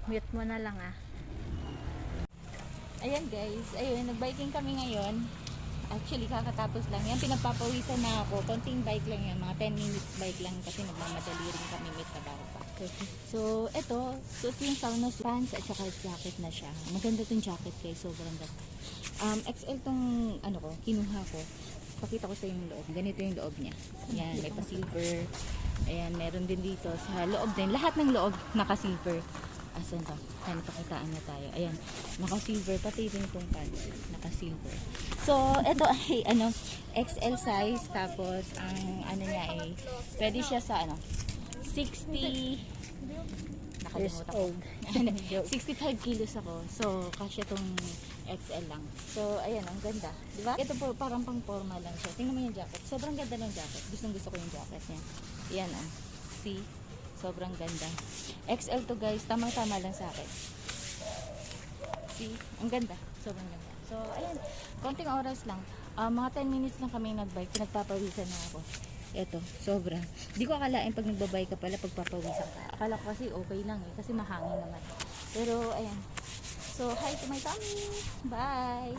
Mute mo na lang ah. Ayan guys, ayun, nag-biking kami ngayon. Actually, kakatapos lang yan. Pinagpapawisan na ako. Konting bike lang yan. Mga 10 minutes bike lang kasi nagmamadali rin kami may trabaho pa. So, eto, suot yung sauna pants at saka jacket na siya. Maganda tong jacket guys. Sobrang ganda. XL tong ano ko, kinuha ko. Pakita ko sa yung loob. Ganito yung loob niya. Ayan, may pa-silver. Ayan, meron din dito sa loob din. Lahat ng loob naka-silver. Asan to? Ayan, pakitaan na tayo. Ayan, naka-silver. Pati rin itong pants. Naka-silver. So, ito ay ano, XL size. Tapos, ang ano niya ay, pwede siya sa ano, 60, nakalimutan ko. 65 kilos ako. So, kasya itong XL lang. So, ayan, ang ganda. Diba? Ito po, parang pang formal lang siya. Tingnan mo yung jacket. Sobrang ganda ng jacket. Gustong gusto ko yung jacket niya. Ayan, oh. See? Sobrang ganda. XL to guys. Tamang-tama lang sa akin. See? Ang ganda. Sobrang ganda. So, ayan. Konting oras lang. Mga 10 minutes lang kami nagbike. Pinagpapawisan na ako. Ito, sobra. Hindi ko akalain pag nagbabike ka pala, pagpapawisan ka. Akala ko kasi okay lang eh. Kasi mahangin naman. Pero, ayan. So, hi to my tummy. Bye!